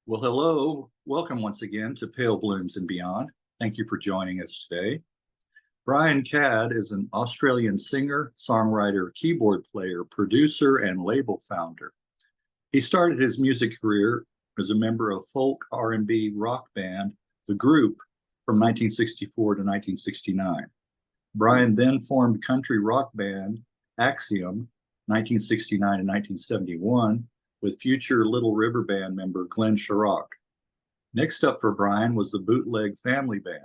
Well, hello. Welcome once again to Pale Blooms and Beyond. Thank you for joining us today. Brian Cadd is an Australian singer, songwriter, keyboard player, producer, and label founder. He started his music career as a member of folk R&B rock band, the Groop, from 1964 to 1969. Brian then formed country rock band, Axiom, 1969 and 1971, with future Little River Band member Glenn Shorrock. Next up for Brian was the Bootleg Family Band.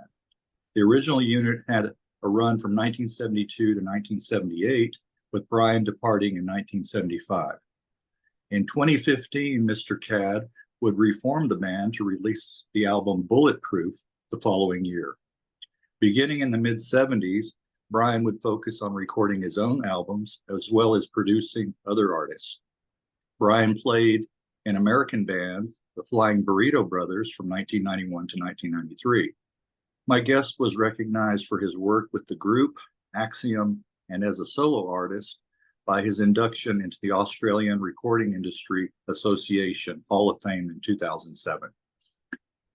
The original unit had a run from 1972 to 1978, with Brian departing in 1975. In 2015, Mr. Cadd would reform the band to release the album Bulletproof the following year. Beginning in the mid-70s, Brian would focus on recording his own albums as well as producing other artists. Brian played in American band, the Flying Burrito Brothers, from 1991 to 1993. My guest was recognized for his work with the Groop, Axiom, and as a solo artist by his induction into the Australian Recording Industry Association Hall of Fame in 2007.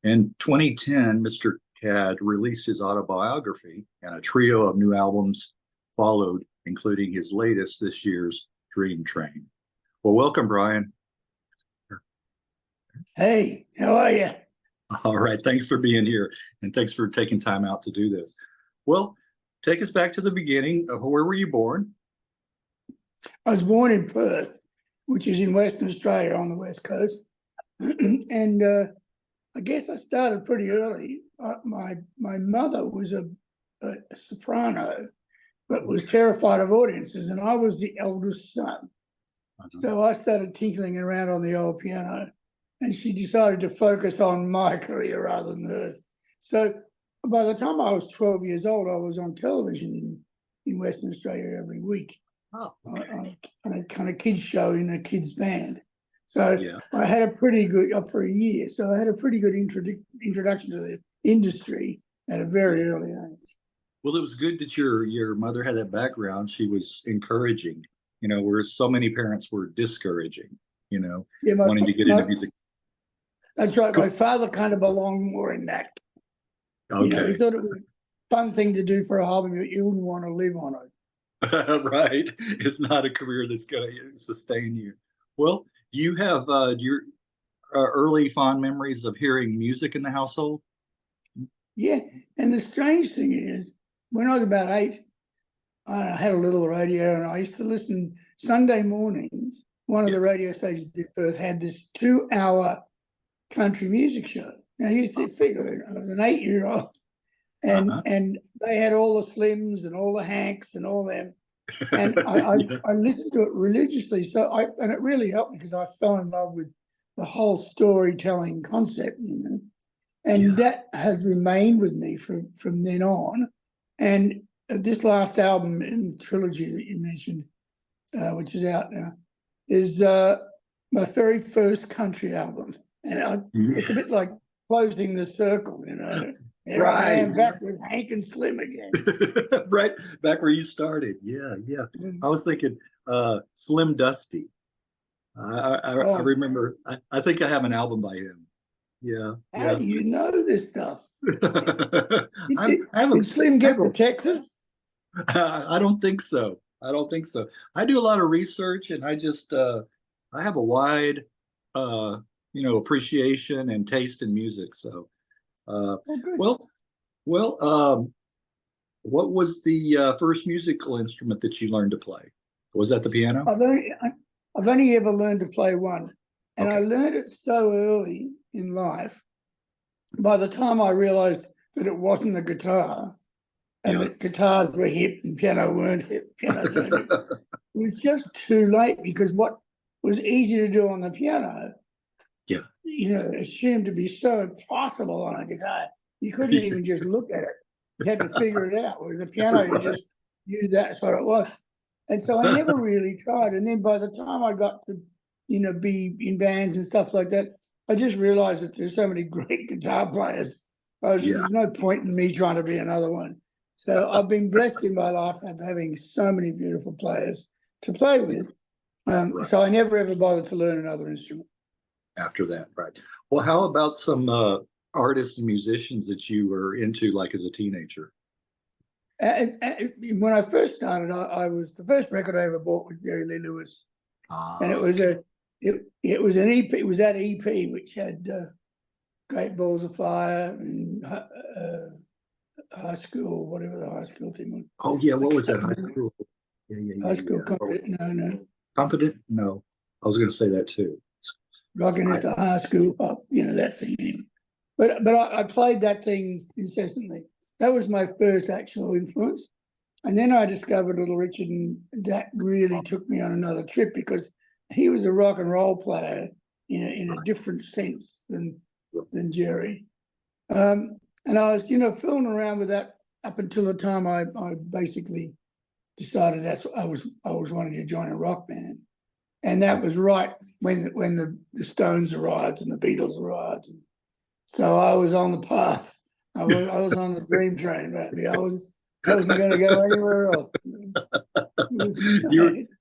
In 2010, Mr. Cadd released his autobiography, and a trio of new albums followed, including his latest this year's Dream Train. Well, welcome, Brian. Hey, how are you? All right, thanks for being here, and thanks for taking time out to do this. Well, take us back to the beginning. Where were you born? I was born in Perth, which is in Western Australia on the west coast. And I guess I started pretty early. My mother was a soprano, but was terrified of audiences, and I was the eldest son. So I started tinkling around on the old piano, and she decided to focus on my career rather than hers. So by the time I was 12 years old, I was on television in Western Australia every week. Oh, okay. On a kind of kids show in a kids band. So yeah. I had a pretty good, up for a year, so I had a pretty good introduction to the industry at a very early age. Well, it was good that your mother had that background. She was encouraging, where so many parents were discouraging, wanting to get into music. That's right. My father kind of belonged more in that. Okay. He thought it was a fun thing to do for a hobby, but you wouldn't want to live on it. Right. It's not a career that's going to sustain you. Well, do you have your early fond memories of hearing music in the household? Yeah. And the strange thing is, when I was about 8, I had a little radio, and I used to listen Sunday mornings. One of the radio stations in Perth had this 2-hour country music show. Now you figure I was an 8-year-old, and they had all the Slims and all the Hanks and all them, and I listened to it religiously. And it really helped me because I fell in love with the whole storytelling concept, and that has remained with me from then on. And this last album in the trilogy that you mentioned, which is out now, is my very first country album. And it's a bit like closing the circle, Here I am back with Hank and Slim again. Right, back where you started. Yeah. I was thinking Slim Dusty. I remember, I think I have an album by him. Yeah. How do you know this stuff? Did Slim get to Texas? I don't think so. I do a lot of research, and I just I have a wide appreciation and taste in music. So what was the first musical instrument that you learned to play? Was that the piano? I've only ever learned to play one, and I learned it so early in life. By the time I realized that it wasn't a guitar, and that guitars were hip and piano weren't hip, pianos weren't hip, it was just too late, because what was easy to do on the piano, assumed to be so impossible on a guitar. You couldn't even just look at it. You had to figure it out. Whereas the piano, you just knew that's what it was. And so I never really tried. And then by the time I got to, be in bands and stuff like that, I just realized that there's so many great guitar players. There's no point in me trying to be another one. So I've been blessed in my life of having so many beautiful players to play with. So I never ever bothered to learn another instrument. After that, right. Well, how about some artists and musicians that you were into, like as a teenager? When I first started, I was the first record I ever bought was Jerry Lee Lewis, and it was Okay. it was an EP. It was that EP which had Great Balls of Fire and High School, whatever the high school thing was. Oh yeah, I what was that? can't High remember. school. Yeah, yeah, High yeah, School yeah. Oh, Competent. No, competent? No, I was going to say that too. rocking I, at the high school up, that thing. Anyway. But I played that thing incessantly. That was my first actual influence. And then I discovered Little Richard, and that really took me on another trip because he was a rock and roll player in a different sense than Jerry. And I was, fooling around with that up until the time I basically decided I was wanting to join a rock band, and that was right when the Stones arrived and the Beatles arrived. And so I was on the path. I was on the dream train, baby. I wasn't going to go anywhere else.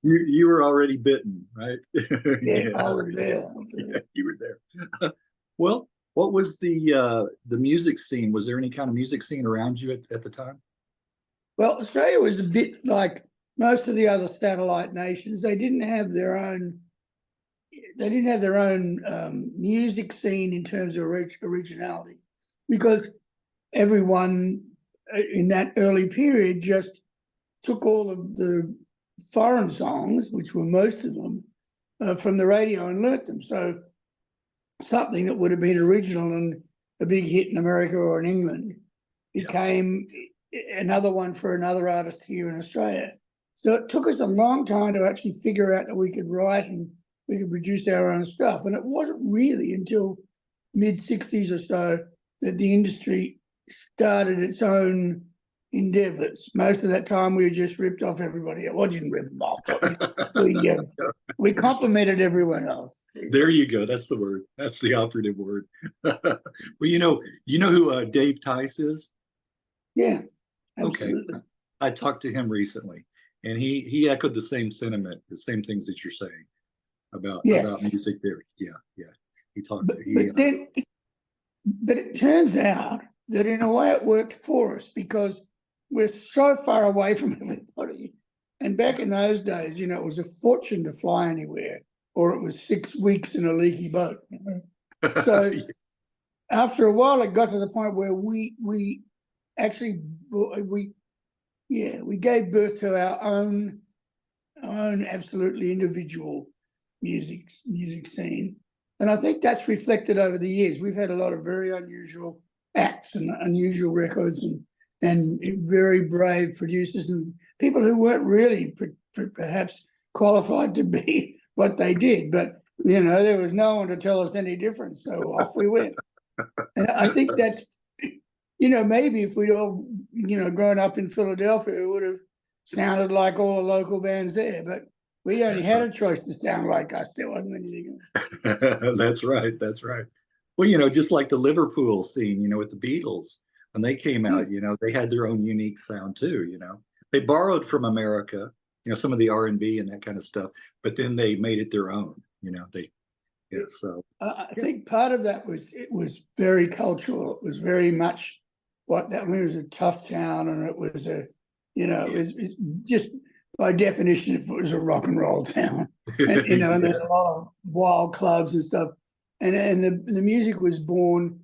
you were already bitten, right? Yeah, Yeah, I was there. you were there. Well, what was the music scene? Was there any kind of music scene around you at the time? Well, Australia was a bit like most of the other satellite nations. They didn't have their own. They didn't have their own music scene in terms of originality, because everyone in that early period just took all of the foreign songs, which were most of them, from the radio and learnt them. So something that would have been original and a big hit in America or in England became another one for another artist here in Australia. So it took us a long time to actually figure out that we could write and we could produce our own stuff. And it wasn't really until mid-60s or so that the industry started its own endeavors. Most of that time we just ripped off everybody else. Well, didn't rip them off, but we complimented everyone else. There you go. That's the word. That's the operative word. Well, you know who Dave Tice is? Yeah, Okay. absolutely. I talked to him recently, and he echoed the same sentiment, the same things that you're saying Yeah, about music theory. Yeah, yeah. He talked. but it turns out that in a way it worked for us because we're so far away from everybody. And back in those days, it was a fortune to fly anywhere, or it was 6 weeks in a leaky boat. So after a while, it got to the point where we actually gave birth to our own absolutely individual music scene. And I think that's reflected over the years. We've had a lot of very unusual acts and unusual records and very brave producers and people who weren't really perhaps qualified to be what they did. But, there was no one to tell us any different. So off we went. And I think that's, maybe if we'd all, grown up in Philadelphia, it would have sounded like all the local bands there. But we only had a choice to sound like us. There wasn't anything else. That's right. That's right. Well, just like the Liverpool scene, with the Beatles, when they came out, they had their own unique sound too. They borrowed from America, some of the R&B and that kind of stuff, but then they made it their own. So I think part of that was it was very cultural. It was very much it was a tough town, and it was it's just by definition, it was a rock and roll town, and and there's a lot of wild clubs and stuff, and the music was born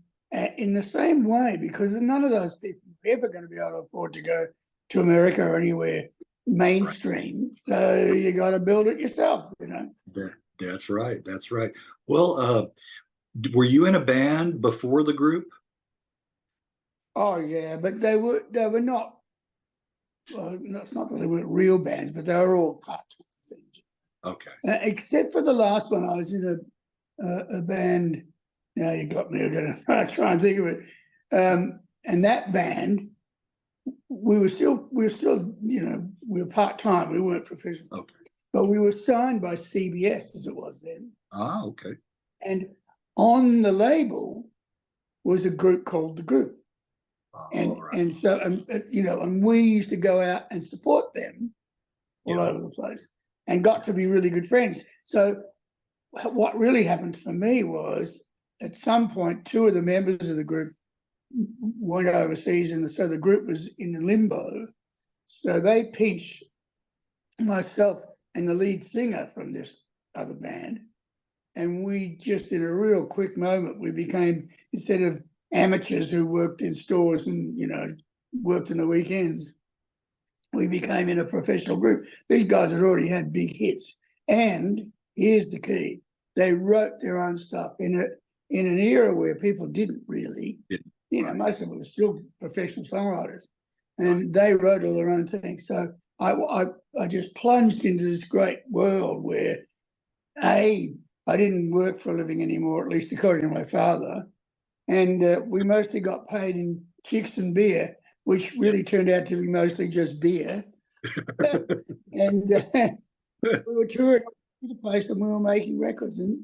in the same way because none of those people were ever going to be able to afford to go to America or anywhere mainstream. So you got to build it yourself, That's right. That's right. Well, were you in a band before the group? Oh yeah, but they were not. Well, it's not that they weren't real bands, but they were all part-time things. Okay. Except for the last one, I was in a band. Now you got me. I'm going to try and think of it. And that band, we were still, we were part-time. We weren't professional. Okay. But we were signed by CBS as it was then. Ah, okay. And on the label was a group called the Groop. And so, and we used to go out and support them all over the place and got to be really good friends. So what really happened for me was at some point, two of the members of the group went overseas, and so the group was in limbo. So they pinched myself and the lead singer from this other band. And we just, in a real quick moment, we became, instead of amateurs who worked in stores and, worked in the weekends, we became in a professional group. These guys had already had big hits. And here's the key. They wrote their own stuff in an era where people didn't really, most of them were still professional songwriters. And they wrote all their own things. So I just plunged into this great world where, I didn't work for a living anymore, at least according to my father. And we mostly got paid in chicks and beer, which really turned out to be mostly just beer. And we were touring the place and we were making records. And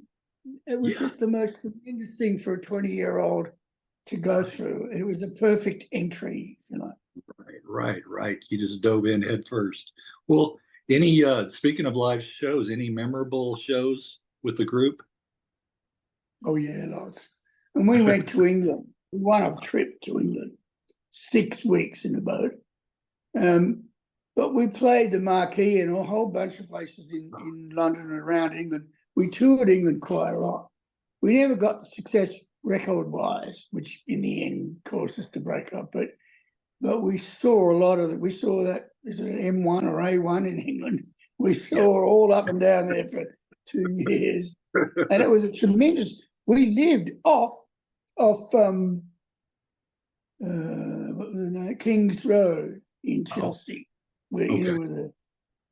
it was just the most tremendous thing for a 20-year-old to go through. It was a perfect entry, Right. You just dove in head first. Well, speaking of live shows, any memorable shows with the group? Oh, yeah, lots. And we went to England. We won a trip to England, 6 weeks in a boat. But we played the Marquee in a whole bunch of places in London and around England. We toured England quite a lot. We never got the success record-wise, which in the end caused us to break up. But we saw a lot of it. We saw that, is it an M1 or A1 in England? We saw all up and down there for 2 years. And it was a tremendous, we lived off King's Road in Chelsea, where, it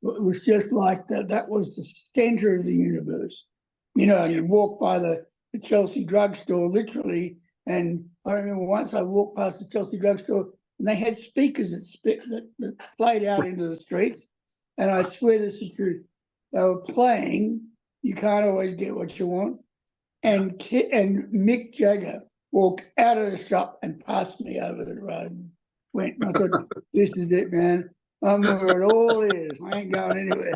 was just like that. That was the center of the universe. And you walk by the Chelsea drugstore, literally. And I remember once I walked past the Chelsea drugstore, and they had speakers that played out into the streets. And I swear this is true. They were playing You Can't Always Get What You Want. And Mick Jagger walked out of the shop and passed me over the road and went. And I thought, this is it, man. I'm where it all is. I ain't going anywhere.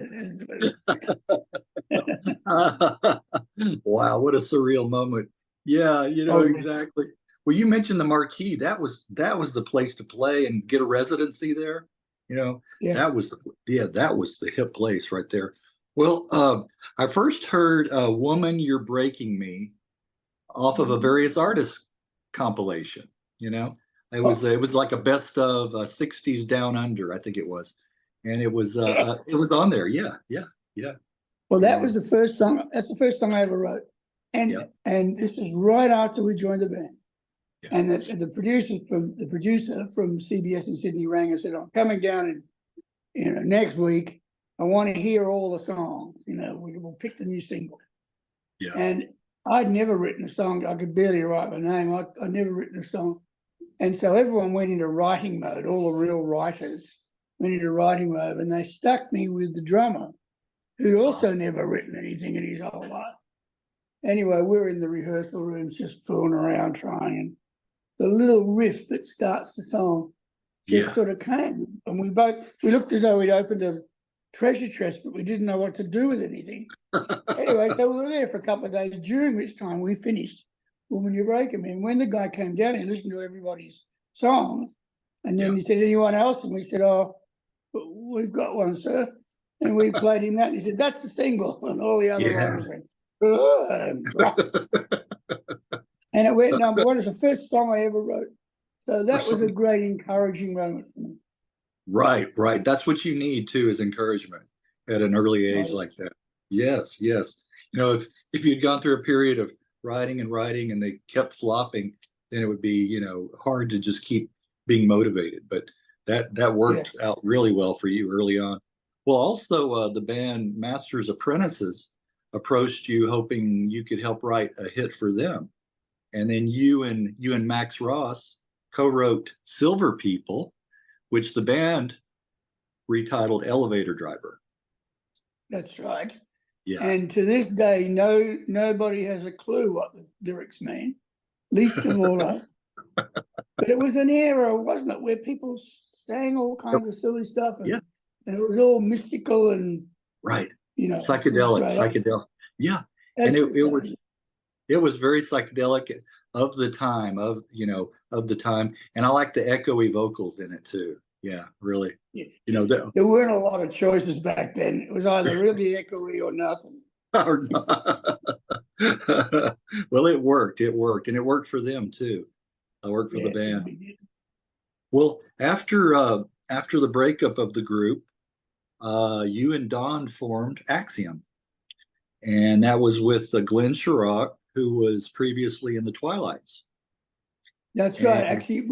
Wow, what a surreal moment. Yeah, exactly. Well, you mentioned the Marquee. That was the place to play and get a residency there. That was the hip place right there. Well, I first heard "Woman, You're Breaking Me" off of a Various Artists compilation. It was like a best of '60s Down Under, I think it was, and it was on there. Yeah. Well, that was the first song. That's the first song I ever wrote, and this is right after we joined the band. Yeah. And the producer from CBS in Sydney rang and said, "I'm coming down next week. I want to hear all the songs. We'll pick the new single." Yeah. And I'd never written a song. I could barely write my name. I'd never written a song. And so everyone went into writing mode. All the real writers went into writing mode, and they stuck me with the drummer, who'd also never written anything in his whole life. Anyway, we're in the rehearsal rooms just fooling around trying, and the little riff that starts the song just sort of came. And we looked as though we'd opened a treasure chest, but we didn't know what to do with anything. Anyway, so we were there for a couple of days, during which time we finished "Woman, You're Breaking Me." And when the guy came down, he listened to everybody's songs. And then he said, "Anyone else?" And we said, "Oh, we've got one, sir." And we played him that. And he said, "That's the single." And all the other writers went, and it went number one. It's the first song I ever wrote. So that was a great encouraging moment for me. Right. That's what you need too, is encouragement at an early age like that. Yes. If you'd gone through a period of writing and they kept flopping, then it would be, hard to just keep being motivated. But that worked out really well for you early on. Well, also the band Masters Apprentices approached you hoping you could help write a hit for them. And then you and Max Ross co-wrote "Silver People," which the band retitled "Elevator Driver." That's right. Yeah. And to this day, nobody has a clue what the lyrics mean, least of all us. But it was an era, wasn't it, where people sang all kinds of silly stuff, and it was all mystical and psychedelic. Yeah. And it was it was very psychedelic of the time, of the time. And I like the echoey vocals in it too. Yeah, really. Yeah. You know, There weren't a lot of choices back then. It was either really echoey or nothing. or not. Well, it worked. It worked. And it worked for them too. It worked for the band. Well, after the breakup of the group, you and Don formed Axiom. And that was with Glenn Shorrock, who was previously in the Twilights. That's right. Actually, it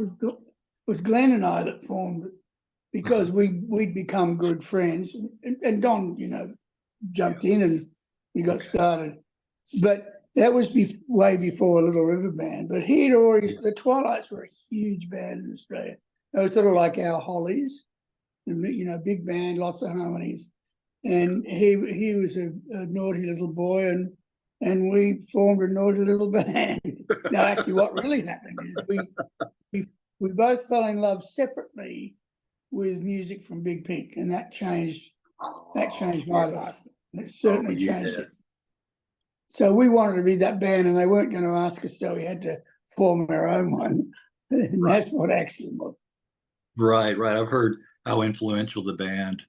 was Glenn and I that formed it because we'd become good friends. And Don, jumped in and we got started. But that was way before Little River Band. But he'd already, the Twilights were a huge band in Australia. They were sort of like our Hollies, big band, lots of harmonies. And he was a naughty little boy, and we formed a naughty little band. Now, actually, what really happened is we both fell in love separately with music from Big Pink, and that changed my life. It certainly changed it. So we wanted to be that band, and they weren't going to ask us, so we had to form our own one, and that's what Axiom was. Right. I've heard how influential the band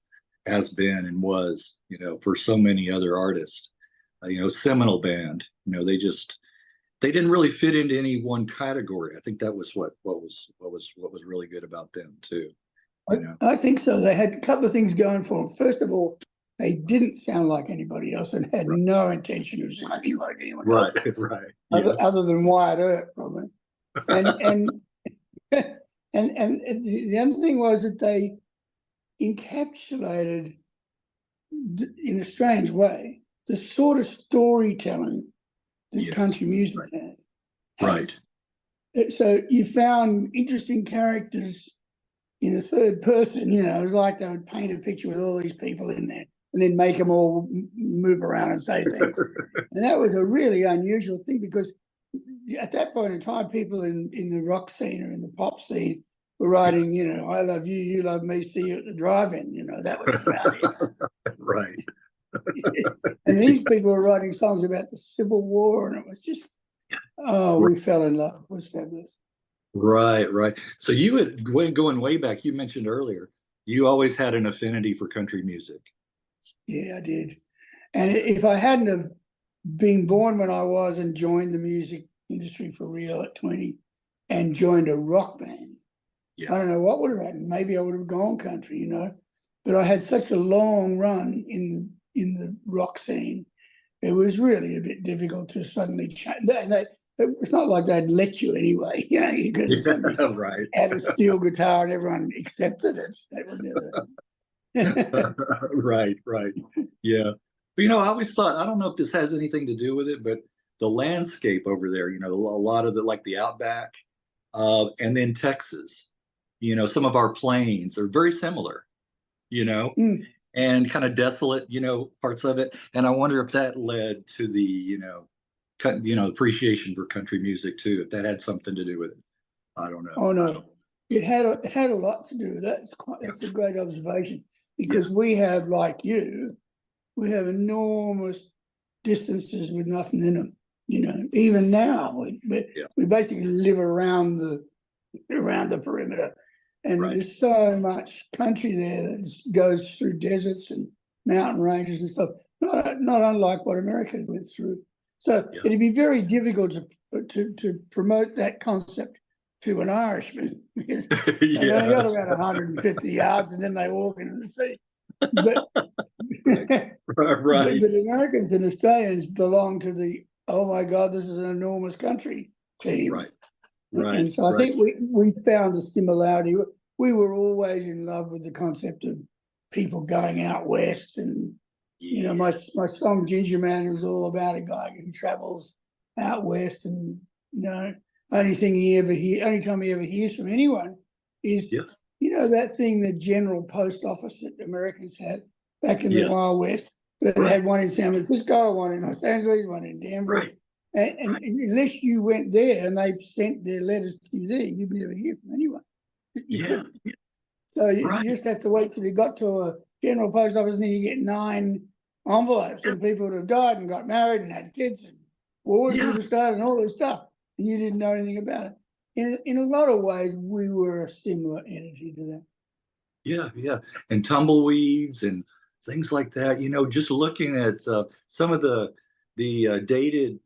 has been and was, for so many other artists. Seminal band. They didn't really fit into any one category. I think that was what was really good about them too. I think so. They had a couple of things going for them. First of all, they didn't sound like anybody else and had no intention of sounding like anyone else. Right. Other than Wyatt Earp, probably. And the other thing was that they encapsulated, in a strange way, the sort of storytelling that country music has. Right. So you found interesting characters in a third person. It was like they would paint a picture with all these people in there and then make them all move around and say things. And that was a really unusual thing because at that point in time, people in the rock scene or in the pop scene were writing, I love you, you love me, see you at the drive-in, that was about it. Right. And these people were writing songs about the Civil War, and it was just, we fell in love. It was fabulous. Right. So you had, going way back, you mentioned earlier, you always had an affinity for country music. Yeah, I did. And if I hadn't have been born when I was and joined the music industry for real at 20 and joined a rock band, I don't know what would have happened. Maybe I would have gone country, But I had such a long run in the rock scene. It was really a bit difficult to suddenly change. It's not like they'd let you anyway. You could have a steel guitar and everyone accepted it. That would never. Right. Yeah. But, I always thought, I don't know if this has anything to do with it, but the landscape over there, a lot of it, like the outback, and then Texas, some of our plains are very similar, and kind of desolate, parts of it. And I wonder if that led to the, appreciation for country music too, if that had something to do with it. I don't know. Oh no, it had a lot to do with that. That's a great observation because we have, like you, we have enormous distances with nothing in them. Even now, we basically live around the perimeter. And there's so much country there that goes through deserts and mountain ranges and stuff, not unlike what America went through. So it'd be very difficult to promote that concept to an Irishman because they only got about 150 yards and then they walk into the sea. But, but Americans and Australians belong to the, oh my God, this is an enormous country team. Right. And so I think we found a similarity. We were always in love with the concept of people going out west. And, my song Ginger Man is all about a guy who travels out west. And, only time he ever hears from anyone is, that thing, the general post office that Americans had back in the Wild West. They had one in San Francisco, one in Los Angeles, one in Denver. And unless you went there and they sent their letters to you there, you'd never hear from anyone. So you just have to wait till you got to a general post office and then you get 9 envelopes and people would have died and got married and had kids. wars would have started and all this stuff, and you didn't know anything about it. In a lot of ways, we were a similar entity to that. Yeah, yeah. And tumbleweeds and things like that. Just looking at some of the dated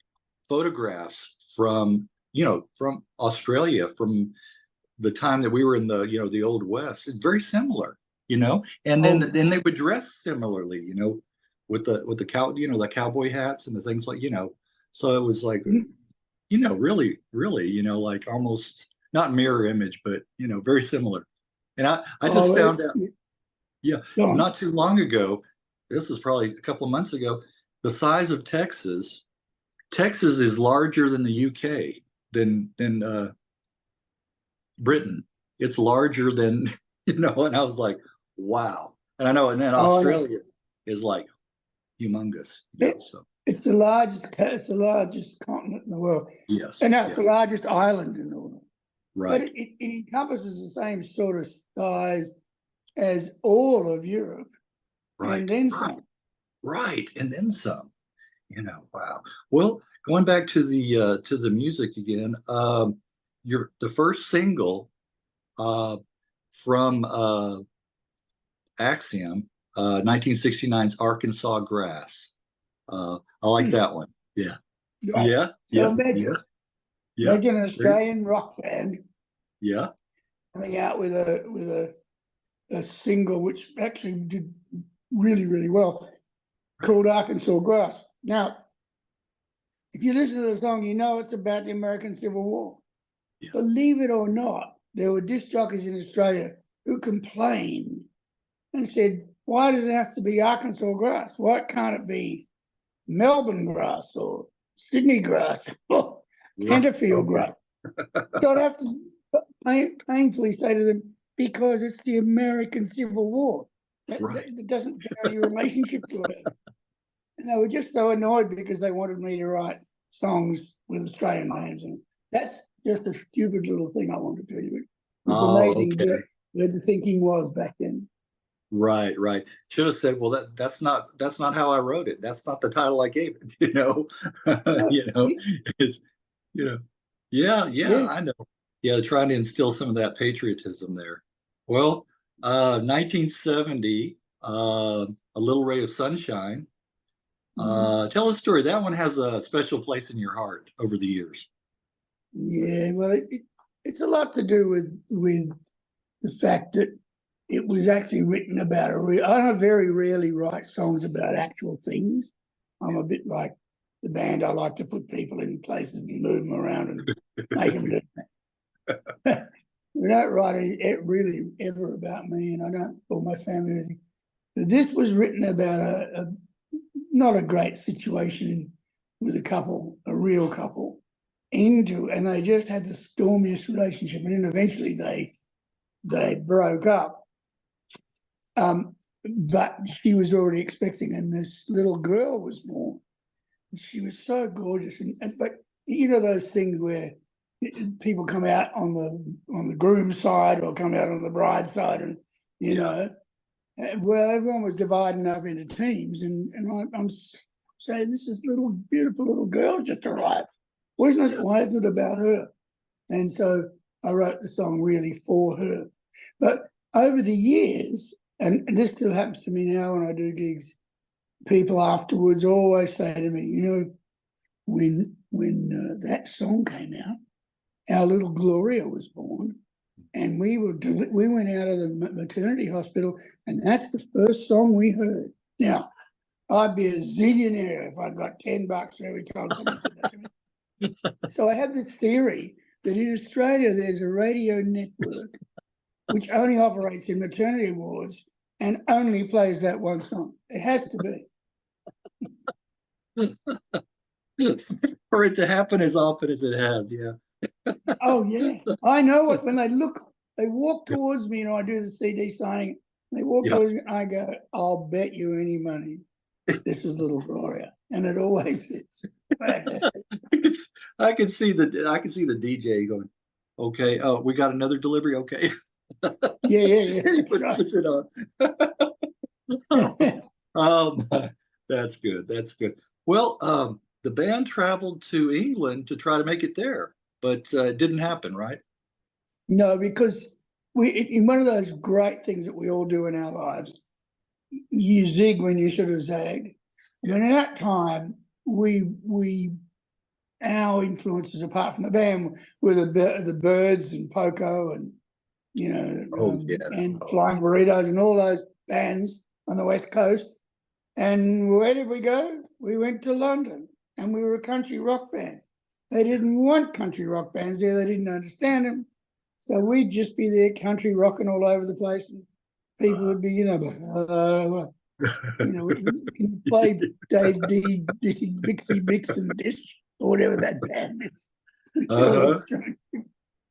photographs from Australia, from the time that we were in the old West. It's very similar, and then they would dress similarly, with the cowboy hats and the things like, so it was like, really, really, like almost not mirror image, but very similar. And I just found out, yeah, not too long ago, this was probably a couple of months ago, the size of Texas is larger than the UK, than Britain. It's larger than, and I was like, wow. And I know, and then Australia is like humongous. So it's the largest continent in the world. Yes. And now it's the largest island in the world. Right. But it encompasses the same sort of size as all of Europe. Right. And then some. Right. And then some. Wow. Well, going back to the music again, the first single from Axiom, 1969's Arkansas Grass. I like that one. Yeah. Right. Yeah. So imagine an Australian rock band. Yeah. Coming out with a single which actually did really, really well, called Arkansas Grass. Now, if you listen to the song, it's about the American Civil War. Yeah. Believe it or not, there were disc jockeys in Australia who complained and said, why does it have to be Arkansas grass? Why can't it be Melbourne grass or Sydney grass or Canterfield grass? So I'd have to painfully say to them, because it's the American Civil War. That doesn't have any relationship to it. And they were just so annoyed because they wanted me to write songs with Australian names. And that's just a stupid little thing I want to tell you. It's amazing where the thinking was back then. Right. Should have said, well, that's not how I wrote it. That's not the title I gave it. It's yeah, I know. Yeah, trying to instill some of that patriotism there. Well, 1970, A Little Ray of Sunshine. Tell a story. That one has a special place in your heart over the years. Yeah, well, it's a lot to do with the fact that it was actually written about I very rarely write songs about actual things. I'm a bit like the band. I like to put people in places and move them around and make them do that. We don't write it really ever about me, and I don't, or my family. But this was written about not a great situation with a real couple, and they just had the stormiest relationship, and then eventually they broke up. But she was already expecting, and this little girl was born. She was so gorgeous, but those things where people come out on the groom's side or come out on the bride's side, and well, everyone was dividing up into teams, and I'm saying, this is beautiful little girl just arrived. Why isn't it about her? And so I wrote the song really for her. But over the years, and this still happens to me now when I do gigs, people afterwards always say to me, when that song came out, our little Gloria was born, and we went out of the maternity hospital, and that's the first song we heard. Now, I'd be a zillionaire if I'd got $10 every time someone said that to me. So I have this theory that in Australia there's a radio network which only operates in maternity wards and only plays that one song. It has to be. For it to happen as often as it has, yeah. Oh, yeah. I know it. When they walk towards me, I do the CD signing, they walk towards me, I go, I'll bet you any money this is little Gloria. And it always is. I can see the DJ going, okay, we got another delivery, okay. Yeah. Puts it on. That's good. Well, the band traveled to England to try to make it there, but it didn't happen, right? No, because in one of those great things that we all do in our lives, you zig when you should have zagged. And at that time, our influences apart from the band were the Birds and Poco and and Flying Burritos and all those bands on the West Coast. And where did we go? We went to London, and we were a country rock band. They didn't want country rock bands there. They didn't understand them. So we'd just be there country rocking all over the place, and people would be, we can play Dave D, Dixie Mix and Dish, or whatever that band is.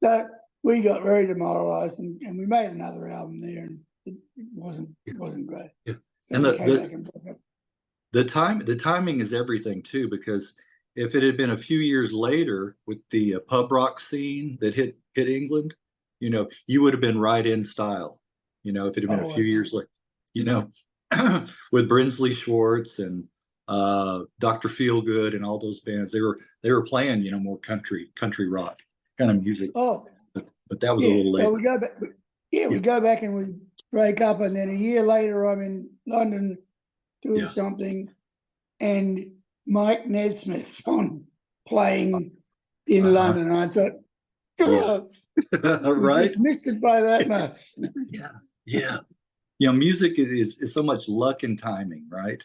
So we got very demoralized, and we made another album there, and it wasn't great. Yeah. So And the timing is everything too, because if it had been a few years later with the pub rock scene that hit England, you would have been right in style. If it had been a few years later, with Brinsley Schwartz and Dr. Feelgood and all those bands, they were playing, more country rock kind of music. Oh, but that was a little later. So we go back. We go back and we break up, and then a year later, I'm in London doing something, and Mike Nesmith's on playing in London. And I thought, right? Just missed it by that much. Yeah. Music is so much luck and timing, right?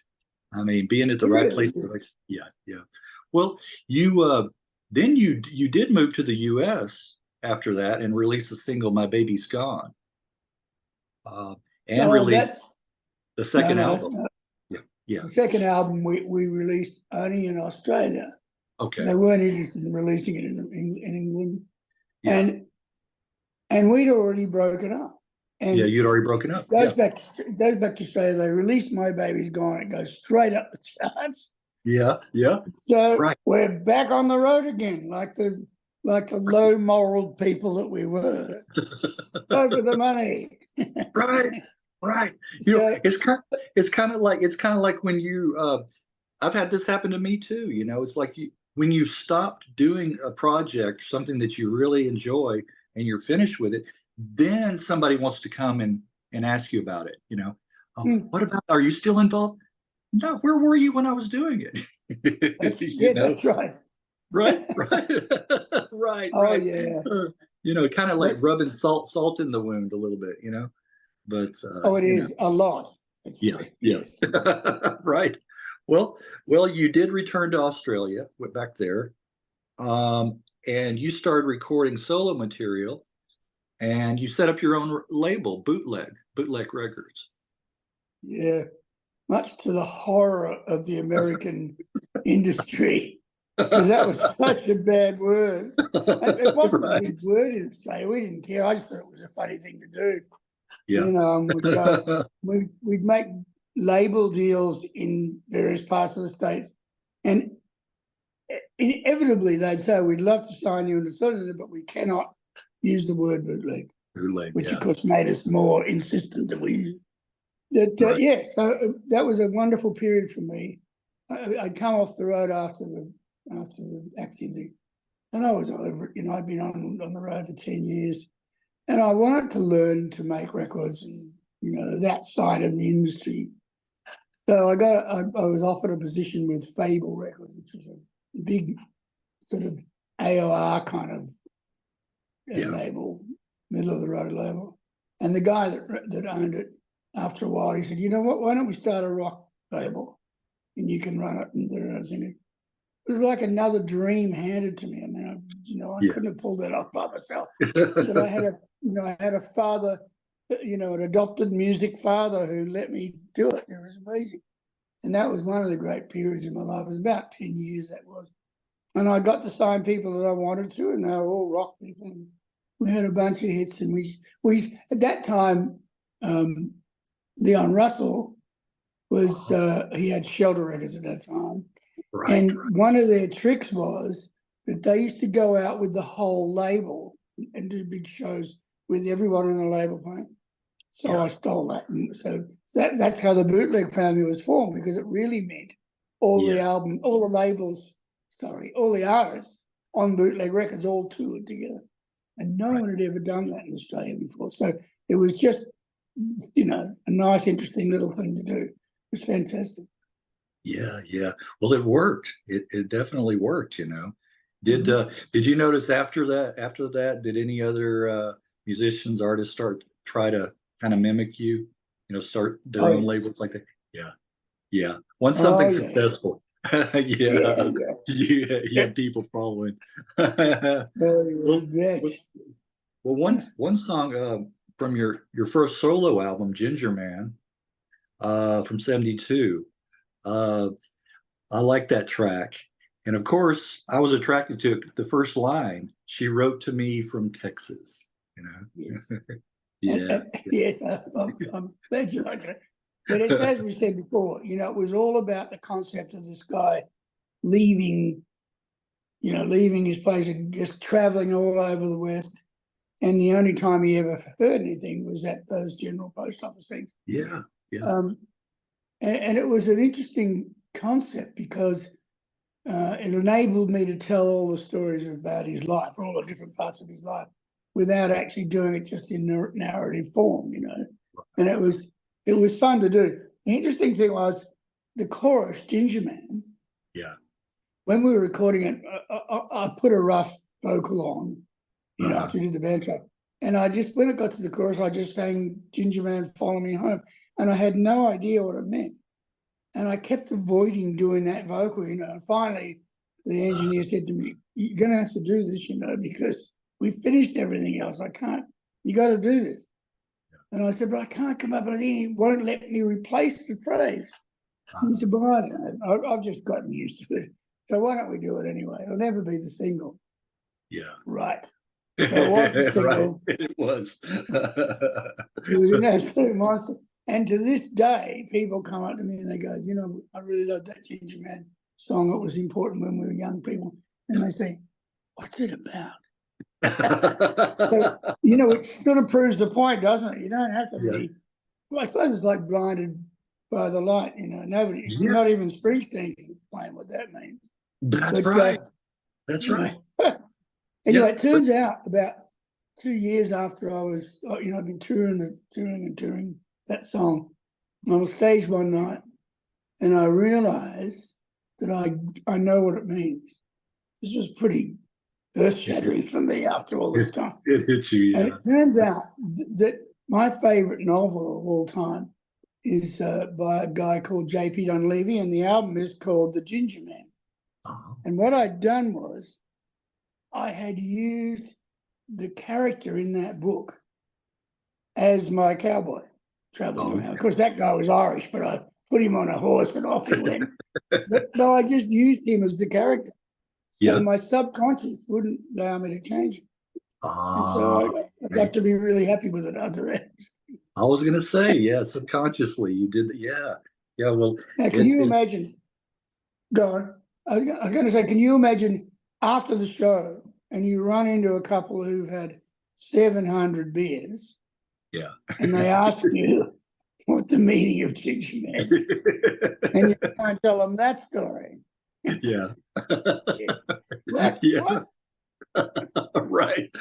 I mean, being at the right place. Yeah. Well, you then you did move to the U.S. after that and release the single "My Baby's Gone," and released the second album. Yeah. The second album we released only in Australia. Okay. They weren't interested in releasing it in England, and we'd already broken up. And you'd already broken up. Goes back to Australia. They released "My Baby's Gone." It goes straight up the charts. Yeah. So we're back on the road again, like the low moral people that we were. Over the money. Right. It's kind of like when you I've had this happen to me too. It's like when you stopped doing a project, something that you really enjoy, and you're finished with it, then somebody wants to come and ask you about it. What about? Are you still involved? No. Where were you when I was doing it? That's right. Right. Oh yeah. Kind of like rubbing salt in the wound a little bit. But it is a lot. Yes. Right. Well, you did return to Australia, went back there, and you started recording solo material, and you set up your own label, Bootleg Records. Yeah, much to the horror of the American industry, because that was such a bad word. It wasn't a big word in Australia. We didn't care. I just thought it was a funny thing to do. Yeah. We'd make label deals in various parts of the States, and inevitably they'd say, "We'd love to sign you into Solid, but we cannot use the word bootleg," which of course made us more insistent that we use it. So that was a wonderful period for me. I'd come off the road after the Axiom thing, and I was over it. I'd been on the road for 10 years. And I wanted to learn to make records and, that side of the industry. So I was offered a position with Fable Records, which was a big sort of AOR kind of label, middle of the road label. And the guy that owned it, after a while, he said, "You know what, why don't we start a rock label and you can run it?" And I was thinking, it was like another dream handed to me. I mean, I couldn't have pulled that off by myself. But I had a father, an adopted music father who let me do it. It was amazing. And that was one of the great periods in my life. It was about 10 years, that was. And I got to sign people that I wanted to, and they were all rock people. And we had a bunch of hits. And we at that time, Leon Russell was, he had Shelter Records at that time. Right. One of their tricks was that they used to go out with the whole label and do big shows with everyone on the label playing. So I stole that. And so that's how the Bootleg family was formed, because it really meant all the labels all the artists on Bootleg Records all toured together. And no one had ever done that in Australia before. So it was just, a nice, interesting little thing to do. It was fantastic. Yeah, yeah. Well, it worked. It definitely worked, Did you notice after that, did any other musicians, artists try to kind of mimic you, start their own labels like that? Yeah. Yeah. Once something's successful. Yeah. You have people following. Well, one song from your first solo album, Ginger Man, from '72. I like that track. And of course, I was attracted to it. The first line, she wrote to me from Texas, Yes. Yeah. Yes, I'm glad you like it. But as we said before, it was all about the concept of this guy leaving his place and just traveling all over the West. And the only time he ever heard anything was at those General Post Office things. Yeah. Yeah. And it was an interesting concept because it enabled me to tell all the stories about his life, all the different parts of his life, without actually doing it just in narrative form, And it was fun to do. The interesting thing was the chorus, Ginger Man. Yeah. When we were recording it, I put a rough vocal on, after we did the band track. And when it got to the chorus, I just sang Ginger Man, Follow Me Home. And I had no idea what it meant. And I kept avoiding doing that vocal, And finally, the engineer said to me, you're going to have to do this, because we finished everything else. I can't. You got to do this. And I said, but I can't come up with anything. He won't let me replace the phrase. And he said, well, I don't know. I've just gotten used to it. So why don't we do it anyway? It'll never be the single. Yeah. Right. So it was the single. Right. It was. It was an absolute monster. And to this day, people come up to me and they go, I really love that Ginger Man song. It was important when we were young people. And they say, what's it about? So, it sort of proves the point, doesn't it? You don't have to be, well, I suppose it's like blinded by the light, nobody, not even Springsteen can explain what that means. That's right. That's right. Anyway, it turns out about 2 years after I was, I've been touring that song. I'm on stage one night and I realized that I know what it means. This was pretty earth-shattering for me after all this time. It hits you, And it turns out that my favorite novel of all time is by a guy called J.P. Donlevy, and the album is called The Ginger Man. And what I'd done was I had used the character in that book as my cowboy traveling around. Of course, that guy was Irish, but I put him on a horse and off he went. But no, I just used him as the character. So my subconscious wouldn't allow me to change it. And so I got to be really happy with it after that. I was going to say, subconsciously you did. Yeah. Well, now, can you imagine? Go on. I was going to say, can you imagine after the show and you run into a couple who've had 700 beers? Yeah. And they ask you what the meaning of Ginger Man is. And you can't tell them that story. Yeah. What? Yeah. What? Right.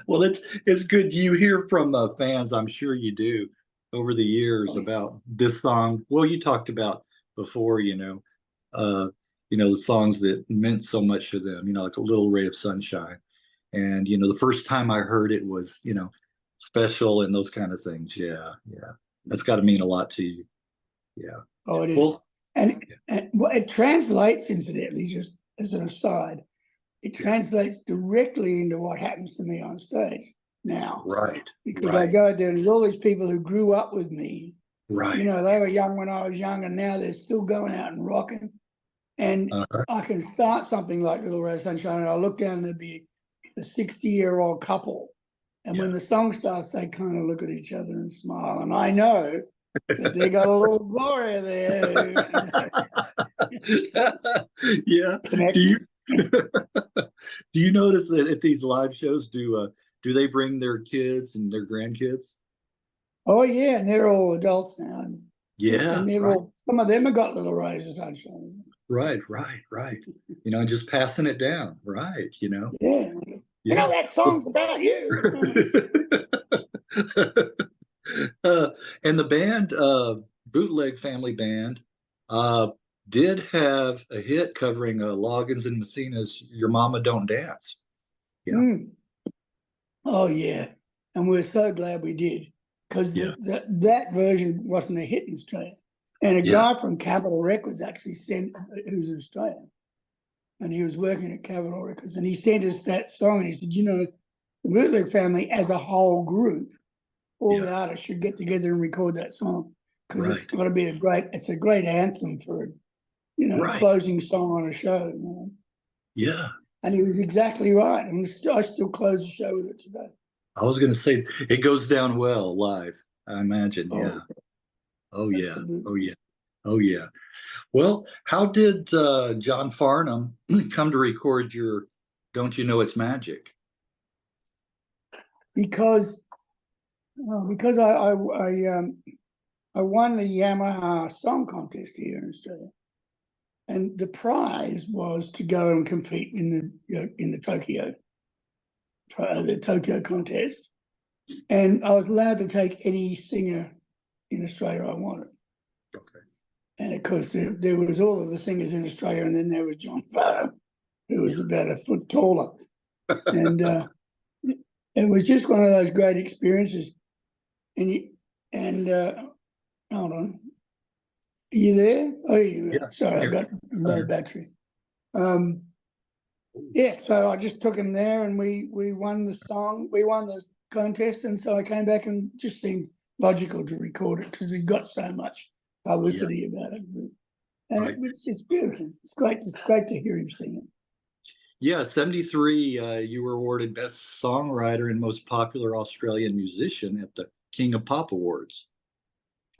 Well, it's good. You hear from fans, I'm sure you do, over the years about this song. Well, you talked about before, the songs that meant so much to them, like A Little Ray of Sunshine. And, the first time I heard it was, special and those kind of things. Yeah. That's got to mean a lot to you. Yeah. Oh, it is. Well, and it translates, incidentally, just as an aside, it translates directly into what happens to me on stage now. Right. Because I go out there and there's all these people who grew up with me. Right. They were young when I was young, and now they're still going out and rocking. And I can start something like Little Ray of Sunshine, and I look down and there'd be a 60-year-old couple. And when the song starts, they kind of look at each other and smile. And I know that they got a little Gloria there. Yeah. Do you notice that at these live shows, do they bring their kids and their grandkids? Oh yeah, and they're all adults now. And they're all, some of them have got Little Rays of Sunshine. right, right, right. You know, and just passing it down, right? Yeah. You know, Yeah. that song's about you. uh, and the band, Bootleg Family Band, uh, did have a hit covering Loggins and Messina's "Your Mama Don't Dance." Yeah, Mm. Oh, yeah. And we're so glad we did, because yeah, that version wasn't a hit in Australia. And a yeah. guy from Capitol Records actually sent, who's Australian, and he was working at Capitol Records, and he sent us that song. And he said, you know, the Bootleg Family as a whole group, all Yeah, the artists should get together and record that song, because it's right, got to be it's a great anthem for, you know, right. closing song on a show. You know? Yeah. And he was exactly right. And I still close the show with it today. I was going to say it goes down well live, I imagine. Oh, Yeah. Oh, yeah. Oh, absolutely. yeah. Oh, yeah. Well, how did John Farnham come to record your "Don't You Know It's Magic"? Because I won the Yamaha Song Contest here in Australia, and the prize was to go and compete in the Tokyo contest, and I was allowed to take any singer in Australia I wanted. Okay. And of course, there was all of the singers in Australia, and then there was John Farnham, who was about a foot taller, and it was just one of those great experiences. And hold on, are you there? Oh, Yeah. sorry, I Here. got low battery. Yeah, so I just took him there, and we won the song. We won the contest, and so I came back, and just seemed logical to record it because he got so much Yeah. publicity about it. And Right. it's beautiful. It's great. It's great to hear him sing it. Yeah. 73, you were awarded Best Songwriter and Most Popular Australian Musician at the King of Pop Awards.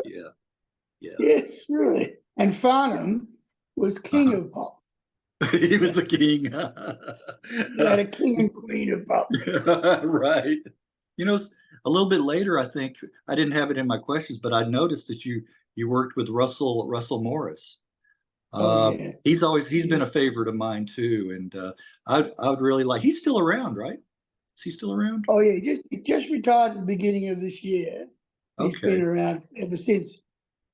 Yeah. Yeah. Yes, really. And Farnham was king Uh-huh. of pop. He was the king. You had a king and queen of pop. Right. You know, a little bit later, I think I didn't have it in my questions, but I noticed that you worked with Russell Morris. Oh yeah, He's been yeah. a favorite of mine too, and I would really like. He's still around, right? Is he still around? Oh yeah. He just retired at the beginning of this year. He's been Okay. around ever since,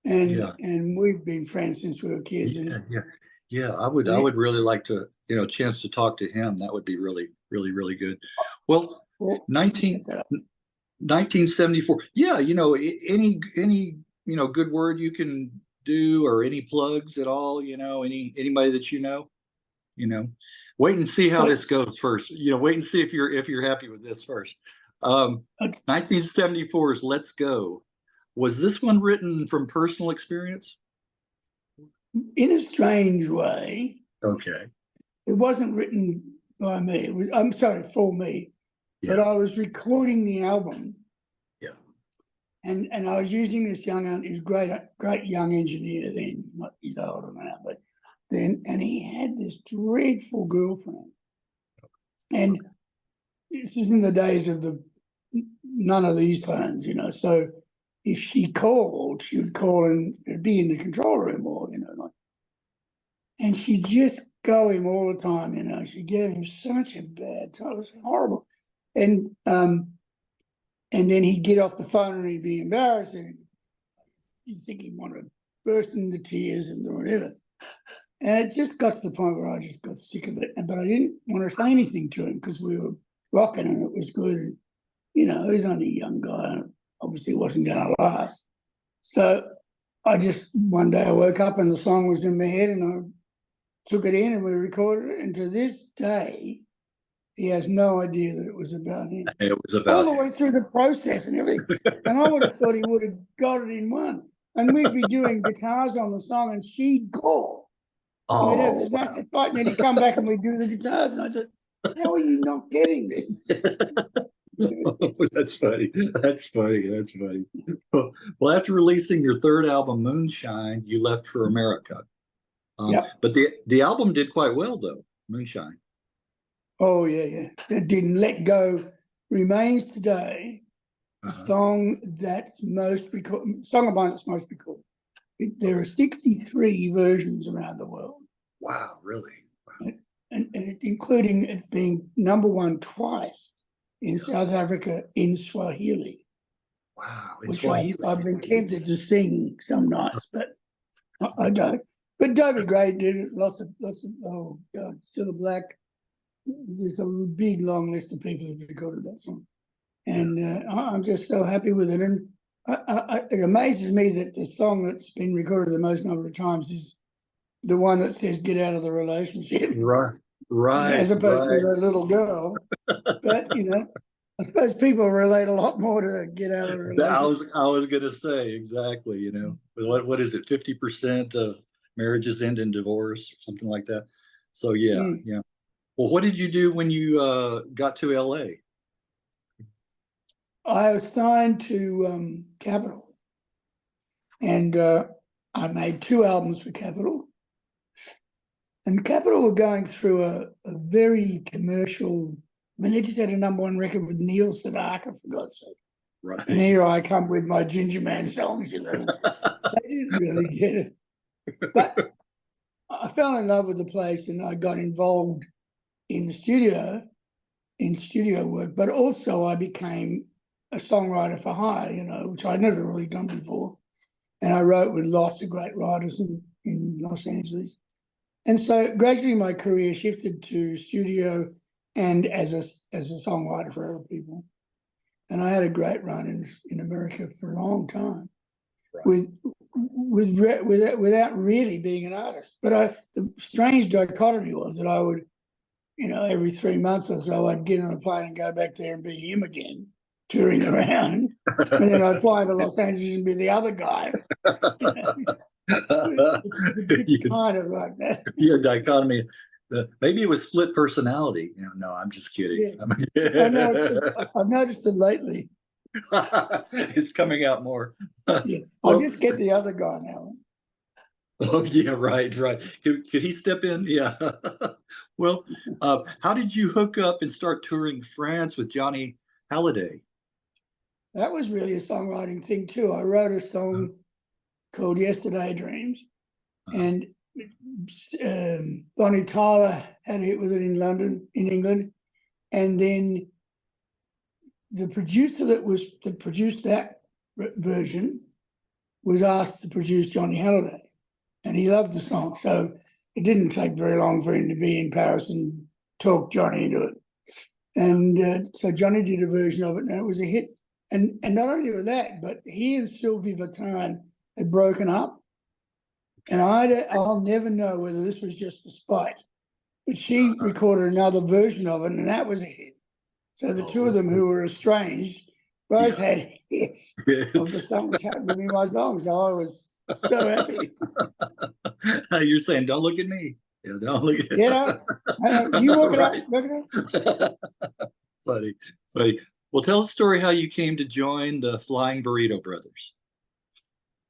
and Yeah. we've been friends since we were kids. Yeah. And Yeah. Yeah. I would really like to, chance to talk to him. That would be really, really, really good. Well, well, 19, 1974. Yeah, any good word you can do, or any plugs at all, anybody that you know. Wait and see how what? this goes first. Wait and see if you're happy with this first. Um 1974's Let's Go. Was this one written from personal experience? In a strange way, Okay. it wasn't written by me. It was, I'm sorry, for me. But Yeah. I was recording the album, Yeah. and I was using this he's great young engineer then. He's older now, but then, and he had this dreadful girlfriend. And this is in the days of none of these phones, So if she called, she would call and be in the control room, or and she'd just go him all the time. She gave him such a bad time. It was horrible. And then he'd get off the phone and he'd be embarrassed, and you'd think he'd want to burst into tears and whatever. And it just got to the point where I just got sick of it. But I didn't want to say anything to him because we were rocking and it was good. And, he was only a young guy and obviously wasn't going to last. So one day I woke up and the song was in my head, and I took it in and we recorded it. And to this day, he has no idea that it was about him. It was All about the him. way through the process and everything. And I would have thought he would have got it in one. And we'd be doing guitars on the song, and she'd call. And we'd have Oh, this massive fight, and then he'd come back and we'd do the guitars. And I said, how are you not getting this? That's funny. That's funny. That's funny. Well, after releasing your third album, Moonshine, you left for America. Yep. But the album did quite well, though. Moonshine. Oh, yeah. That didn't let go. Remains today the song that's most recorded, song of mine that's most recorded. There are 63 versions around the world. Wow, really? Wow. Including it being #1 twice in South Africa in Swahili. Wow, in Which Swahili. I've been tempted to sing some nights, but I don't. But Dobie Gray did it. Lots of. Oh God, Still a Black. There's a big long list of people who've recorded that song, and I'm just so happy with it. And it amazes me that the song that's been recorded the most number of times is the one that says "Get out of the relationship," Right, as opposed to the little girl. But I suppose people relate a lot more to "Get out of the relationship." I was gonna say exactly. What is it? 50% of marriages end in divorce, something like that. So yeah. Well, what did you do when you got to LA? I was signed to Capitol, and I made 2 albums for Capitol. And Capitol were going through a very commercial. I mean, they just had a #1 record with Neil Sedaka, for God's sake. Right. And here I come with my Ginger Man songs. They didn't really get it. But I fell in love with the place, and I got involved in the studio, in studio work. But also I became a songwriter for hire, which I'd never really done before. And I wrote with lots of great writers in Los Angeles. And so gradually my career shifted to studio and as a songwriter for other people. And I had a great run in America for a long time, right, without really being an artist. But the strange dichotomy was that I would, every 3 months or so, I'd get on a plane and go back there and be him again, touring around. And then I'd fly to Los Angeles and be the other guy. It's kind of like that. Yeah, dichotomy. Maybe it was split personality. No, I'm just kidding. Yeah. I know. I've noticed it lately. It's coming out more. Yeah, I'll just get the other guy now. Oh yeah, right. Could he step in? Yeah. Well, how did you hook up and start touring France with Johnny Hallyday? That was really a songwriting thing too. I wrote a song called "Yesterday Dreams," and Bonnie Tyler had a hit with it in England, and then the producer that produced that version was asked to produce Johnny Hallyday, and he loved the song. So it didn't take very long for him to be in Paris and talk Johnny into it. And so Johnny did a version of it, and it was a hit. And not only with that, but he and Sylvie Vartan had broken up. And I'll never know whether this was just for spite, but she recorded another version of it, and that was a hit. So the two of them, who were estranged, both had hits of the songs happened to be my songs. So I was so happy. You're saying, don't look at me. Yeah, don't look at you look it right. up. Look it up. Funny. Well, tell the story how you came to join the Flying Burrito Brothers.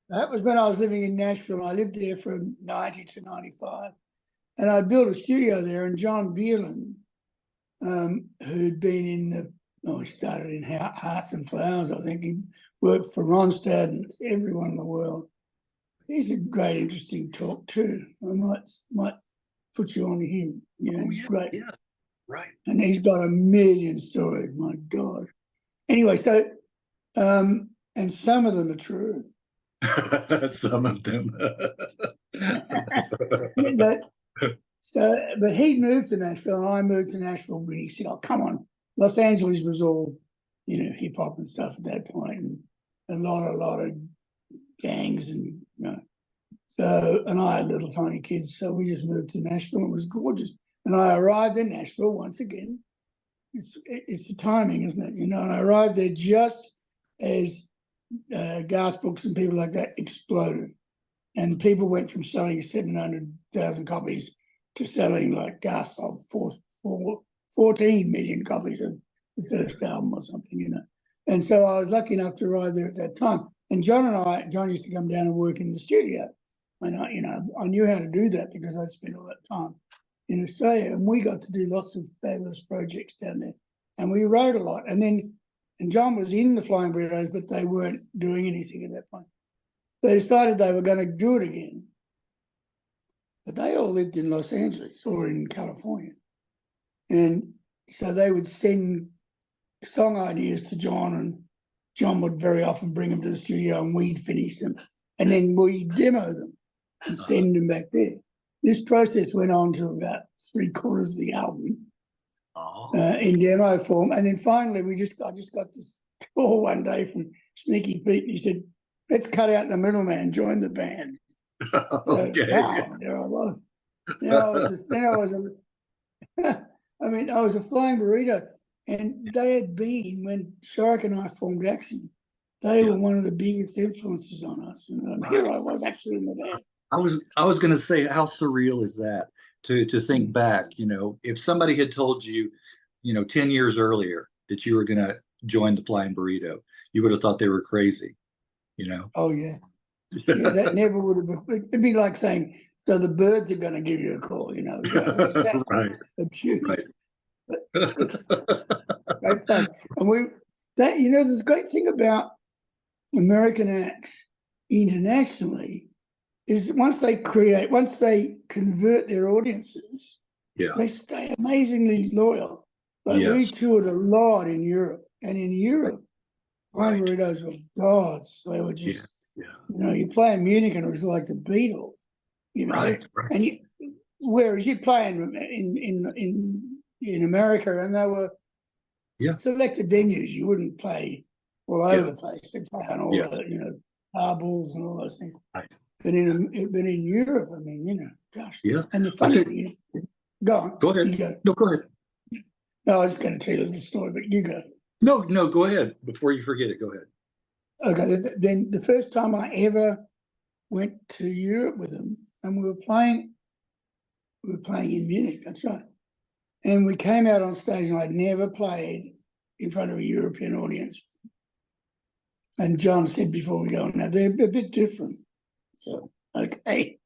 That was when I was living in Nashville. I lived there from 90 to 95. And I built a studio there, and John Beerland, who'd been he started in Hearts and Flowers, I think. He worked for Ronstadt and everyone in the world. He's a great, interesting talk too. I might put you on to him. He's great. Yeah, right. And he's got a million stories, my God. Anyway, so, and some of them are true. Some of them. But he moved to Nashville, and I moved to Nashville. But he said, "Oh, come on, Los Angeles was all, hip hop and stuff at that point, and a lot of gangs, and So, and I had little tiny kids, so we just moved to Nashville. It was gorgeous, and I arrived in Nashville once again. It's the timing, isn't it? And I arrived there just as Garth Brooks and people like that exploded, and people went from selling 700,000 copies to selling, like Garth sold 14 million copies of the first album or something, And so I was lucky enough to arrive there at that time. And John used to come down and work in the studio. And I knew how to do that because I'd spent all that time in Australia, and we got to do lots of fabulous projects down there. And we wrote a lot. And John was in the Flying Burritos, but they weren't doing anything at that point. They decided they were going to do it again. but they all lived in Los Angeles or in California. And so they would send song ideas to John, and John would very often bring them to the studio and we'd finish them. And then we'd demo them and send them back there. This process went on to about 3/4 of the album in demo form. And then finally, I just got this call one day from Sneaky Pete. And he said, let's cut out the middleman, join the band. Okay. Wow, there I was. I was a Flying Burrito, and they had been, when Shorrock and I formed Axiom, they were one of the biggest influences on us. And here I was actually in the band. I was going to say, how surreal is that to think back, if somebody had told you, 10 years earlier that you were going to join the Flying Burrito, you would have thought they were crazy, Oh, yeah. Yeah, that never would have been. It'd be like saying, so the Birds are going to give you a call, Right. Abuse. Right. Great fun. And there's a great thing about American acts internationally is once they convert their audiences, they stay amazingly loyal. Like we toured a lot in Europe, and in Europe, Flying Burritos were gods. They were just, you play in Munich and it was like the Beatles, Right. And whereas you play in America, and they were selected venues, you wouldn't play all over the place. They play on all the, marbles and all those things. Right. But in Europe, I mean, gosh. Yeah. And the funny thing is, go on. Go ahead. No, go ahead. No, I was going to tell you the story, but you go. No, go ahead. Before you forget it, go ahead. Okay, then the first time I ever went to Europe with them, and we were playing in Munich, that's right. And we came out on stage, and I'd never played in front of a European audience. And John said before we go, now they're a bit different. So, okay.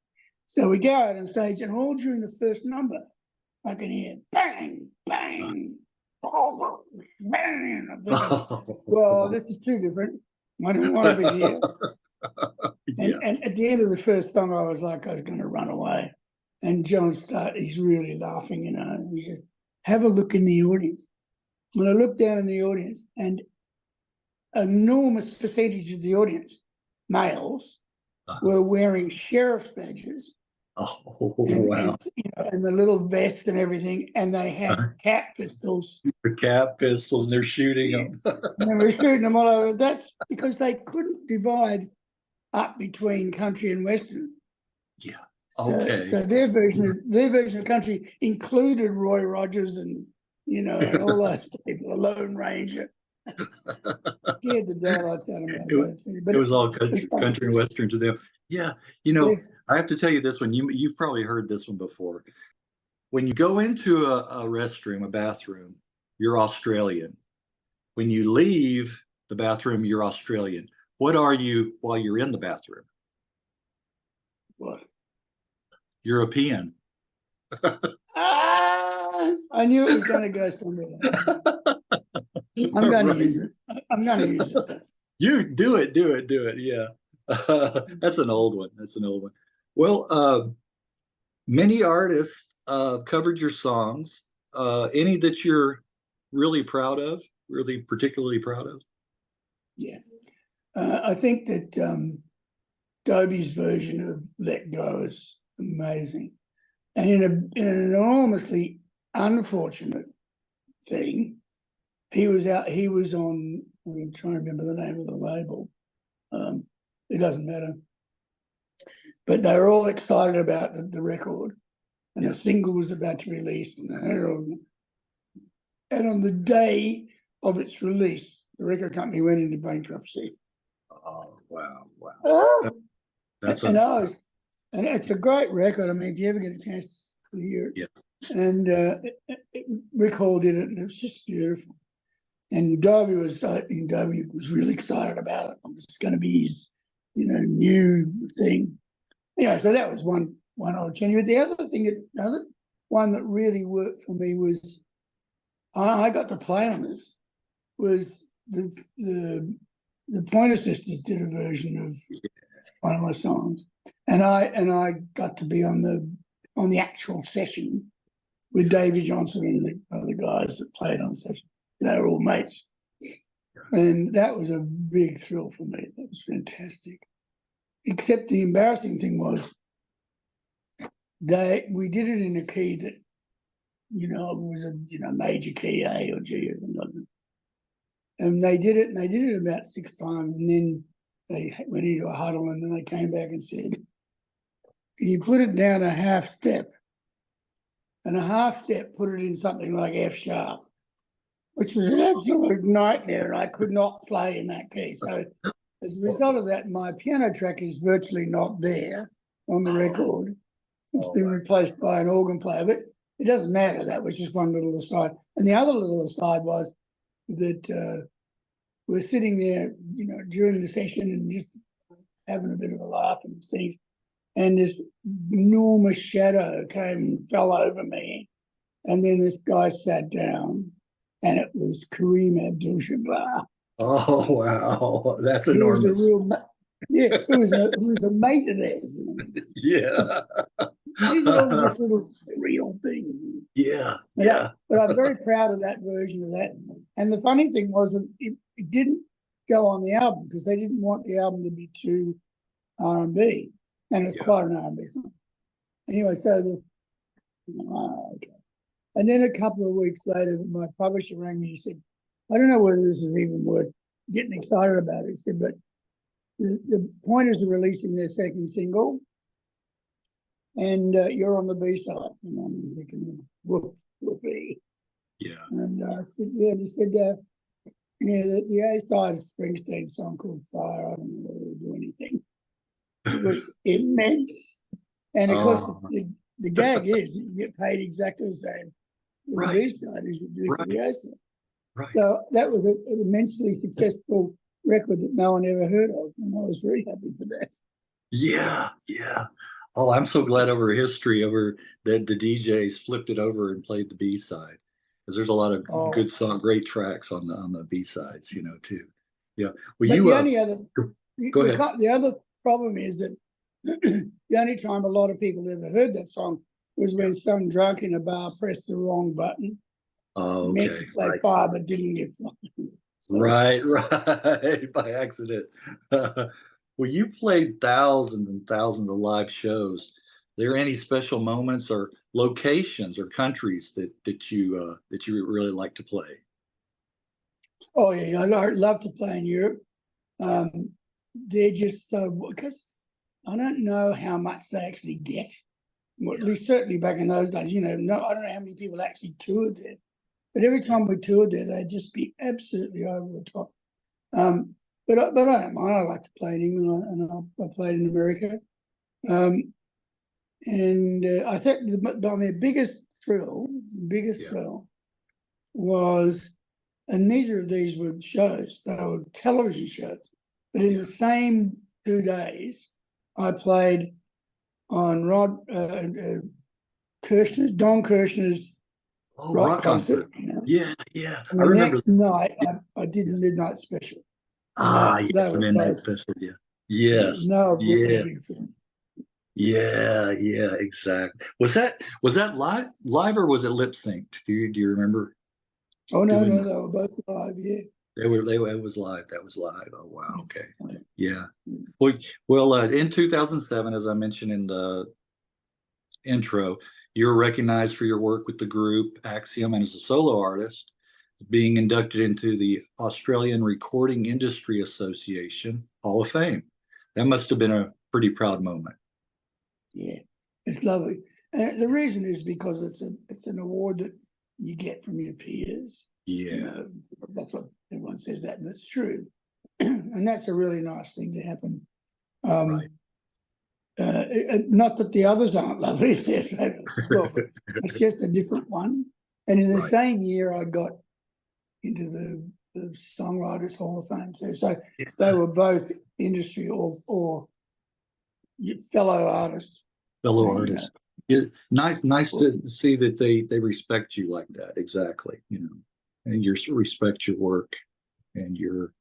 So we go out on stage, and all during the first number, I can hear bang, bang, bang. I'm thinking, well, this is too different. I don't want to be here. And at the end of the first song, I was like, I was going to run away. And John he's really laughing, He says, have a look in the audience. When I looked down in the audience, and an enormous percentage of the audience, males, were wearing sheriff's badges. Oh, wow. And the little vest and everything, and they had cat pistols. Cat pistols, and they're shooting them. And they were shooting them all over. That's because they couldn't divide up between country and Western. Yeah. Okay. So their version of country included Roy Rogers and and all those people, a Lone Ranger. Scared the daylights out of me. It was all country and Western to them. Yeah. I have to tell you this one. You've probably heard this one before. When you go into a restroom, a bathroom, you're Australian. When you leave the bathroom, you're Australian. What are you while you're in the bathroom? What? European. I knew it was going to go somewhere. I'm going to use it. I'm going to use it. You do it. Yeah. That's an old one. Well, many artists covered your songs. Any that you're really proud of, really particularly proud of? Yeah. I think that Dobie's version of Let Go is amazing. And in an enormously unfortunate thing, he was on, I'm trying to remember the name of the label. It doesn't matter. But they were all excited about the record, and the single was about to release. And on the day of its release, the record company went into bankruptcy. Oh, wow. And it's a great record. I mean, if you ever get a chance to hear it. Yeah. And Rick Hall did it, and it was just beautiful. And Dobie was really excited about it. It was going to be his, new thing. So that was one opportunity. But the other one that really worked for me was I got to play on this. Was the Pointer Sisters did a version of one of my songs, and I got to be on the on the actual session with Davey Johnson and the other guys that played on the session. They were all mates. And that was a big thrill for me. That was fantastic. Except the embarrassing thing was we did it in a key that, it was a major key, A or G or something. And they did it about 6 times, and then they went into a huddle, and then they came back and said, "Can you put it down a half step?" And a half step put it in something like F sharp, which was an absolute nightmare, and I could not play in that key. So as a result of that, my piano track is virtually not there on the record. It's been replaced by an organ player, but it doesn't matter. That was just one little aside. And the other little aside was that we're sitting there, during the session and just having a bit of a laugh and things. And this enormous shadow came and fell over me. And then this guy sat down, and it was Kareem Abdul-Jabbar. Oh, wow. That's He enormous. was a real, it was a mate of theirs. Yeah. These are all just little real things. Yeah. But I'm very proud of that version of that. And the funny thing was that it didn't go on the album because they didn't want the album to be too R&B. And it's quite an R&B song. Anyway, so okay. And then a couple of weeks later, my publisher rang me and he said, "I don't know whether this is even worth getting excited about." He said, "But the Pointers are releasing their second single, and you're on the B-side." And I'm thinking, whoopee. Yeah. And I said, yeah. And he said, the A-side is Springsteen's song called Fire. I don't know whether it'll do anything. It was immense. And of course, the gag is you get paid exactly the same for the B-side as you do for the A-side. Right. So that was an immensely successful record that no one ever heard of. And I was very happy for that. Yeah. Oh, I'm so glad over history over that the DJs flipped it over and played the B-side, because there's a lot of good great tracks on the B-sides, too. Yeah. Well, but go ahead. The other problem is that the only time a lot of people ever heard that song was when some drunk in a bar pressed the wrong button. Oh, okay. Meant to play Fire, but didn't get Fire. So, right, by accident. Well, you played thousands and thousands of live shows. Are there any special moments or locations or countries that you really like to play? Oh yeah, I love to play in Europe. They're just so, because I don't know how much they actually get. Well, at least certainly back in those days, I don't know how many people actually toured there. But every time we toured there, they'd just be absolutely over the top. But I don't mind. I like to play in England, and I played in America. And I think my biggest thrill was, and neither of these were shows, they were television shows. But in the same 2 days, I played on Don Kirshner's rock concert. Yeah. And the next night, I did the midnight special. The midnight special. Yes. No, big film. Yeah, exactly. Was that live or was it lip synced? Do you remember? Oh no, they were both live. Yeah. It was live. That was live. Oh wow. Okay. Yeah. Well, in 2007, as I mentioned in the intro, you were recognized for your work with the group Axiom and as a solo artist, being inducted into the Australian Recording Industry Association Hall of Fame. That must have been a pretty proud moment. Yeah, it's lovely. And the reason is because it's an award that you get from your peers. Yeah. That's what everyone says that, and that's true. And that's a really nice thing to happen. Right. Not that the others aren't lovely, they're fabulous as well, but it's just a different one. And in the same year, I got into the Songwriters Hall of Fame too. So they were both industry or fellow artists. Yeah, nice to see that they respect you like that. Exactly. And you respect your work and your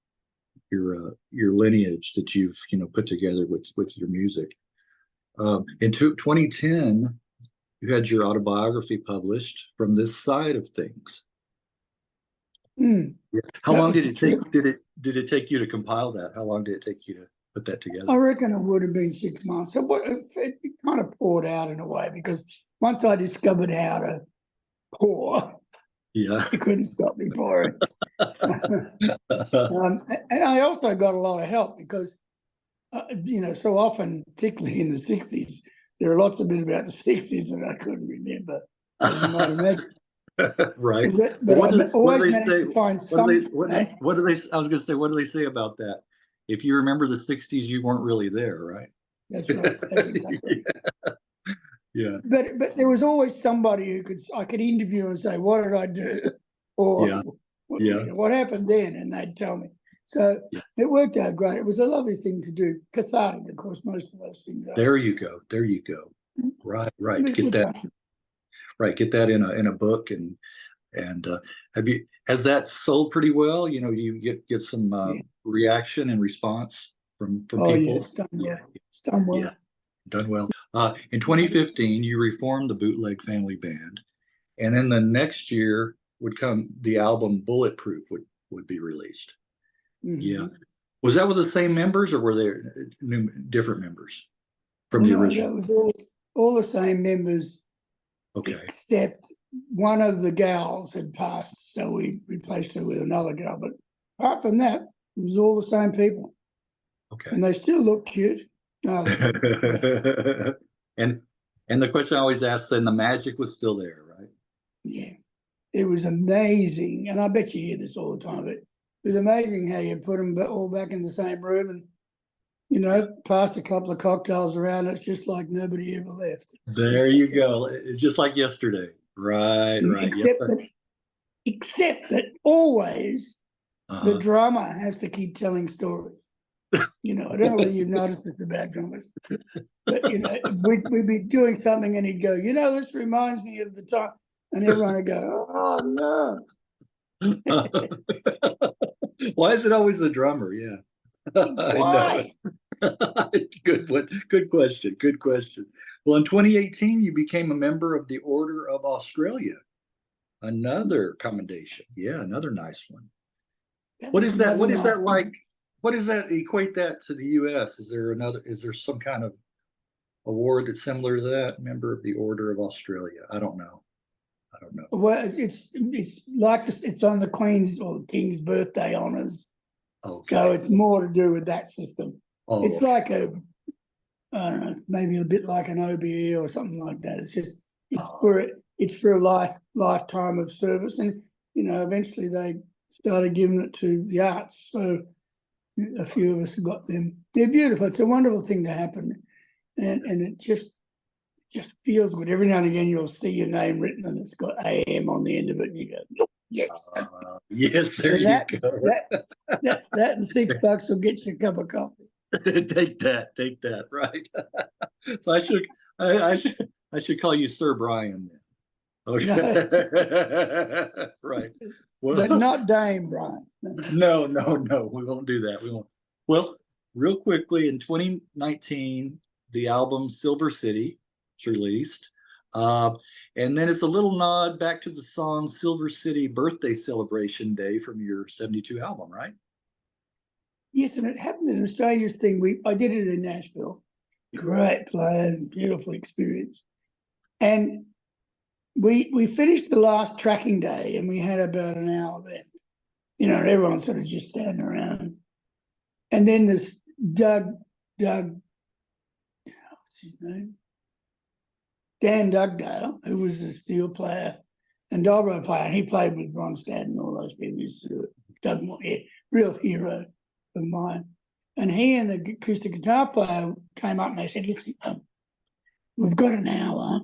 lineage that you've put together with your music. In 2010, you had your autobiography published from this side of things. Mm, How that long was did the it take? trip. Did it take you to compile that? How long did it take you to put that I together? reckon it would have been 6 months. It kind of poured out in a way, because once I discovered how to pour, Yeah. you couldn't stop me pouring. And I also got a lot of help because, so often, particularly in the 60s, there are lots of bits about the 60s that I couldn't remember, as you might imagine. Right. But What I do always they managed say? to find What do some. they? What do they? I was going to say, what do they say about that? If you remember the '60s, you weren't really there, right? That's right. That's exactly right. Yeah. But there was always somebody who I could interview and say, "What did I do?" Or Yeah. Yeah. what happened then? And they'd tell me. So Yeah. it worked out great. It was a lovely thing to do. Cathartic, of course, most of those things are. There you go. There you go. Right. Right. It Get was that. fun. Right. Get that in a book, and has that sold pretty well? You know, you get some Yeah. reaction and response from Oh, yeah, people. it's done well. Yeah. It's done well. Yeah. Done well. In 2015, you reformed the Bootleg Family Band, and then the next year would come the album Bulletproof would be released. Yeah. Mhm. Was that with the same members, or were there different members from Well, the no, that original? was all the same members, Okay. except one of the gals had passed, so we replaced her with another gal. But apart from that, it was all the same people, Okay. and they still look cute. No, and the question I always ask, then the magic was still there, right? yeah, it was amazing, and I bet you hear this all the time. But it was amazing how you put them all back in the same room, and passed a couple of cocktails around. It's just like nobody ever left. There you go. It's just like yesterday. Right, right. Yep. Except that always the drummer has to keep telling stories. I don't know whether you've noticed this about drummers, but we'd be doing something and he'd go, this reminds me of the time, and everyone would go, oh no. Why is it always the drummer? Yeah. Why? I know. Good one. Good question. Good question. Well, in 2018, you became a member of the Order of Australia. Another commendation. Yeah, another nice one. What is that? What is that like? What does that equate that to the US? Is there some kind of award that's similar to that? Member of the Order of Australia? I don't know. Well, it's like it's on the Queen's or King's birthday honors. Okay. So it's more to do with that system. Oh, it's like I don't know, maybe a bit like an OBE or something like that. It's for a lifetime of service, and eventually they started giving it to the arts. So a few of us got them. They're beautiful. It's a wonderful thing to happen, and it just feels good. Every now and again, you'll see your name written, and it's got AM on the end of it, and you go, yes. Yes, there you go. That and $6 will get you a cup of coffee. Take that, right? So I should call you Sir Brian then. Okay. Right. Well, but not Dame Brian. No, we won't do that. We won't. Well, real quickly, in 2019, the album Silver City was released. And then it's a little nod back to the song Silver City Birthday Celebration Day from your 72 album, right? Yes, and it happened in the strangest thing. I did it in Nashville. Great players, beautiful experience. And we finished the last tracking day and we had about an hour left. Everyone sort of just standing around. And then this Doug, what's his name? Dan Dugdale, who was a steel player and dobro player, and he played with Ron Stadd and all those people. Doug, real hero of mine. And he and the acoustic guitar player came up and they said, "Listen, we've got an hour.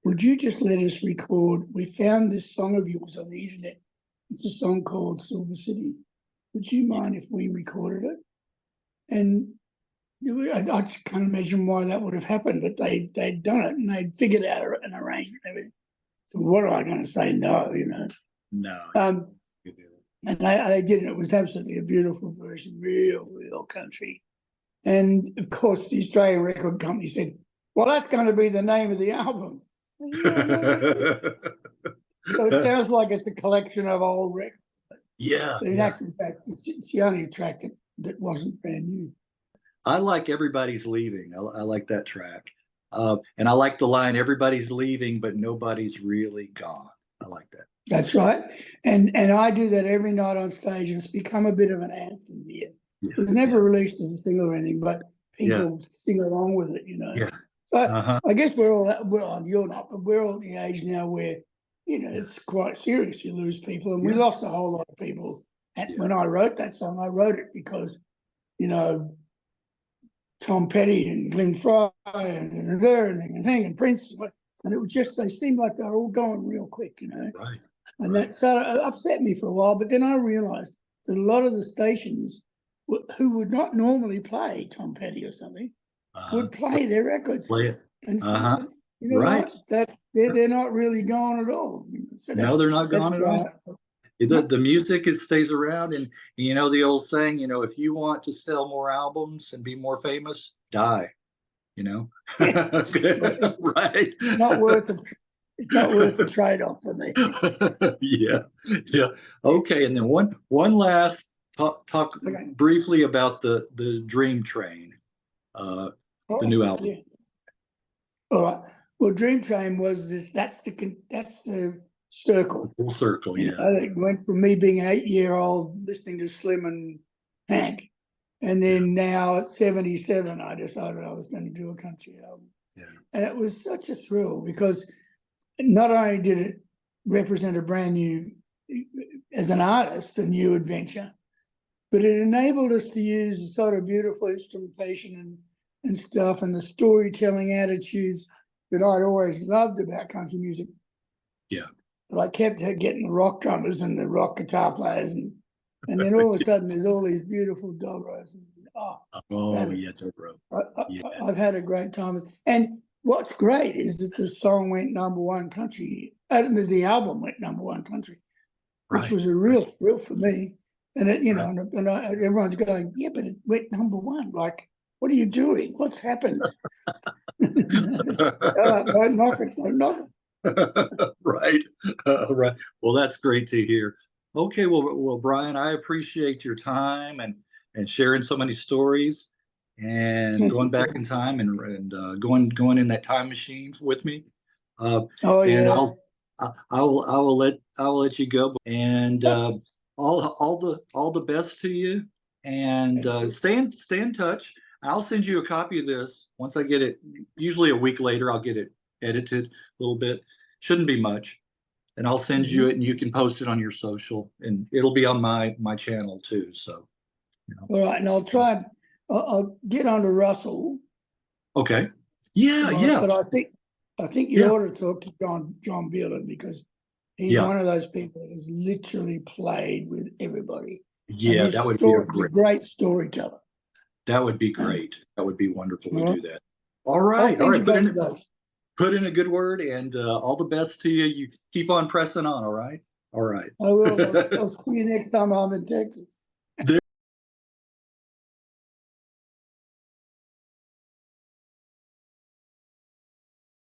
Would you just let us record? We found this song of yours on the internet. It's a song called Silver City. Would you mind if we recorded it?" And I just can't imagine why that would have happened, but they'd done it and they'd figured out an arrangement and everything. So what am I going to say? No, No. And they did it. It was absolutely a beautiful version, real country. And of course, the Australian Record Company said, "Well, that's going to be the name of the album." Yeah, no. So it sounds like it's a collection of old records. Yeah, But in yeah. actual fact, it's the only track that wasn't brand new. I like Everybody's Leaving. I like that track. And I like the line, everybody's leaving, but nobody's really gone. I like that. That's right. And I do that every night on stage, and it's become a bit of an anthem here. Yeah, It was never released as a single or anything, but people sing along with it, you know. yeah. So I guess we're all, you're not, but we're all at the age now where, you know, it's quite serious. You lose people, and we lost a whole lot of people. And when I wrote that song, I wrote it because, you know, Tom Petty and Glenn Fry and Prince, and it was just, they seemed like they were all going real quick, you know. Right. And that sort of upset me for a while, but then I realized that a lot of the stations who would not normally play Tom Petty or something would play their records. Play it. And so, you know what? That they're not really gone at all. So No, they're not gone at all. The music stays around, and you know the old saying, you know, if you want to sell more albums and be more famous, die. You know, right? Not worth it. It's not worth the trade-off for me. Yeah, yeah. Okay, and then one last talk briefly about the Dream Train, the new album. Yeah. All right. Well, Dream Train was this. That's the circle. Full circle, yeah. It went from me being an 8-year-old listening to Slim and Hank, and then now at 77, I decided I was going to do a country album. Yeah. And it was such a thrill because not only did it represent a brand new, as an artist, a new adventure, but it enabled us to use the sort of beautiful instrumentation and stuff and the storytelling attitudes that I'd always loved about country music. Yeah. But I kept getting the rock drummers and the rock guitar players, and then all of a sudden there's all these beautiful dobros. Dobro. I've had a great time. And what's great is that the song went #1 country. The album went #1 country, which was a real thrill for me. And it, you know, and everyone's going, yeah, but it went #1. Like, what are you doing? What's happened? Don't knock it. Don't knock it. Right. Right. Well, that's great to hear. Okay. Well, Brian, I appreciate your time and sharing so many stories and going back in time and going in that time machine with me. And I will let you go, and all the best to you, and stay in touch. I'll send you a copy of this once I get it. Usually a week later, I'll get it edited a little bit. Shouldn't be much, and I'll send you it, and you can post it on your social, and it'll be on my channel too. So, you know. All right, and I'll try. I'll get on to Russell. Okay. Yeah, yeah. But I think you ought to talk to John Beelan, because he's one of those people that has literally played with everybody. Yeah, that would be a great storyteller. That would be great. That would be wonderful to do that. All right. All right. Put in a good word, and all the best to you. You keep on pressing on. All right. All right. I will. I'll see you next time I'm in Texas.